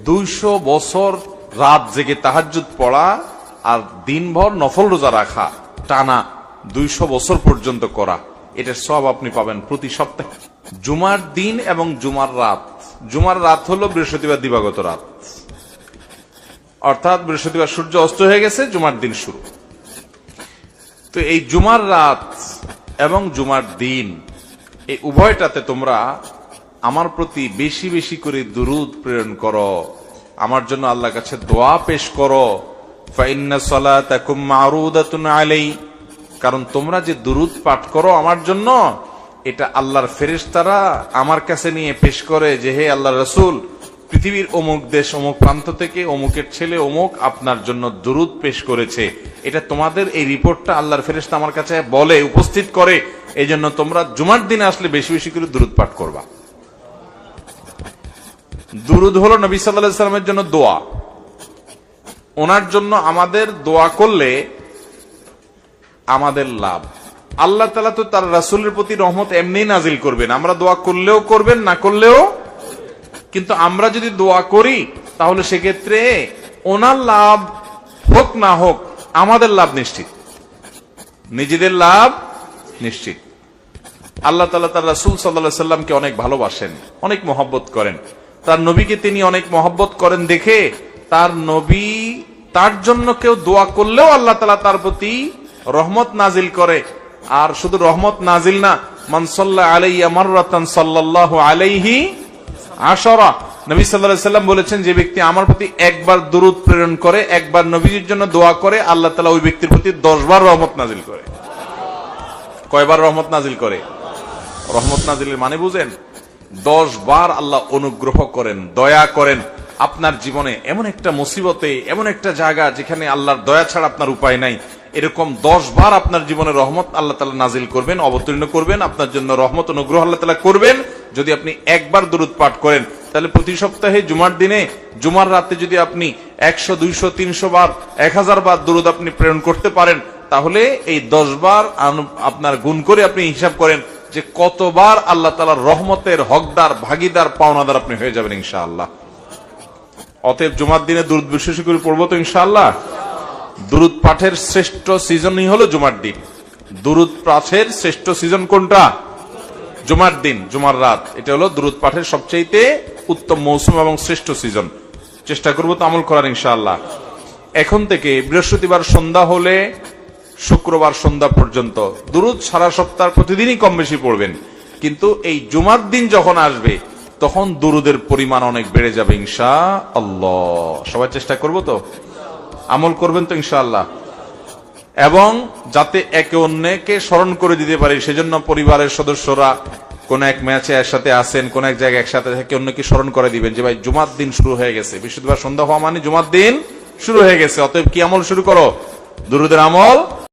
200 বছর রাত জেগে তাহাজ্জুদ পড়া আর দিনভর নফল রোজা রাখা, টানা 200 বছর পর্যন্ত করা, এটার সব আপনি পাবেন প্রতি সপ্তাহে। জুমার দিন এবং জুমার রাত। জুমার রাত হলো বৃহস্পতিবার দিবাগত রাত, অর্থাৎ বৃহস্পতিবার সূর্য অস্ত হয়ে গেছে, জুমার দিন শুরু। তো এই জুমার রাত এবং জুমার দিন, এই উভয়টাতে তোমরা আমার প্রতি বেশি বেশি করে দুরূদ প্রেরণ করো, আমার জন্য আল্লাহর কাছে দোয়া পেশ করো। ফাইন্না সালাতাকুম মারুদাতুন আলাই, কারণ তোমরা যে দুরূদ পাঠ করো আমার জন্য, এটা আল্লাহর ফেরেশতারা আমার কাছে নিয়ে পেশ করে যে হে আল্লাহর রাসূল, পৃথিবীর অমুক দেশ অমুক প্রান্ত থেকে অমুকের ছেলে অমুক আপনার জন্য দুরূদ পেশ করেছে। এটা তোমাদের এই রিপোর্টটা আল্লাহর ফেরেশতা আমার কাছে বলে, উপস্থিত করে। এই জন্য তোমরা জুমার দিনে আসলে বেশি বেশি করে দুরূদ পাঠ করবা। দুরূদ হলো নবী সাল্লাল্লাহু আলাইহি ওয়াসাল্লামের জন্য দোয়া। ওনার জন্য আমাদের দোয়া করলে আমাদের লাভ। আল্লাহ তাআলা তো তার রাসূলের প্রতি রহমত এমনি নাজিল করবেন, আমরা দোয়া করলেও করবেন, না করলেও। কিন্তু আমরা যদি দোয়া করি তাহলে সেক্ষেত্রে ওনার লাভ হোক না হোক আমাদের লাভ নিশ্চিত, নিজেদের লাভ নিশ্চিত। আল্লাহ তাআলা তার রাসূল সাল্লাল্লাহু আলাইহি সাল্লামকে অনেক ভালোবাসেন, অনেক মহব্বত করেন। তার নবীকে তিনি অনেক মহব্বত করেন দেখে তার নবী, তার জন্য কেউ দোয়া করলেও আল্লাহ তাআলা তার প্রতি রহমত নাজিল করে। আর শুধু রহমত নাজিল না, মান সাল্লা আলাইয়া মাররাতান সাল্লাল্লাহু আলাইহি আশরা। নবী সাল্লাল্লাহু আলাইহি সাল্লাম বলেছেন, যে ব্যক্তি আমার প্রতি একবার দুরূদ প্রেরণ করে, একবার নবীজির জন্য দোয়া করে, আল্লাহ তাআলা ওই ব্যক্তির প্রতি 10 বার রহমত নাজিল করে। কয়বার রহমত নাজিল করে? রহমত নাজিলের মানে বুঝেন? 10 বার আল্লাহ অনুগ্রহ করেন, দয়া করেন। আপনার জীবনে এমন একটা মুসিবতে, এমন একটা জায়গা যেখানে আল্লাহর দয়া ছাড়া আপনার উপায় নাই, এরকম 10 বার আপনার জীবনে রহমত আল্লাহ তাআলা নাজিল করবেন, অবতীর্ণ করবেন, আপনার জন্য রহমত অনুগ্রহ আল্লাহ তাআলা করবেন যদি আপনি একবার দুরূদ পাঠ করেন। তাহলে প্রতি সপ্তাহে জুমার দিনে, জুমার রাতে যদি আপনি 100, 200, 300 বার, 1000 বার দুরূদ আপনি প্রেরণ করতে পারেন, তাহলে এই 10 বার আপনার গুণ করে আপনি হিসাব করেন যে কতবার আল্লাহ তাআলার রহমতের হকদার, ভাগীদার, পাওনাদার আপনি হয়ে যাবেন ইনশাআল্লাহ। অতএব জুমার দিনে দুরূদ বিশেষ করে পড়বো তো ইনশাআল্লাহ। দুরূদ পাঠের শ্রেষ্ঠ সিজনই হলো জুমার দিন। দুরূদ পাঠের শ্রেষ্ঠ সিজন কোনটা? জুমার দিন, জুমার রাত। এটা হলো দুরূদ পাঠের সবচেয়ে উত্তম মৌসুম এবং শ্রেষ্ঠ সিজন। চেষ্টা করবো তো আমল করার ইনশাআল্লাহ। এখন থেকে বৃহস্পতিবার সন্ধ্যা হলে শুক্রবার সন্ধ্যা পর্যন্ত দুরূদ সারা সপ্তাহ প্রতিদিনই কম বেশি পড়বেন। কিন্তু এই জুমার দিন যখন আসবে তখন দুরূদের পরিমাণ অনেক বেড়ে যাবে ইনশাআল্লাহ। সবাই চেষ্টা করবো তো, আমল করবেন তো ইনশাআল্লাহ। এবং যাতে একে অন্যকে স্মরণ করে দিতে পারি, সেজন্য পরিবারের সদস্যরা কোন এক ম্যাচে একসাথে আসেন, কোন এক জায়গায় একসাথে থেকে অন্যকে স্মরণ করে দিবেন যে ভাই জুমার দিন শুরু হয়ে গেছে, বৃহস্পতিবার সন্ধ্যা হওয়া মানে জুমার দিন শুরু হয়ে গেছে। অতএব কি আমল শুরু করো? দুরূদের আমল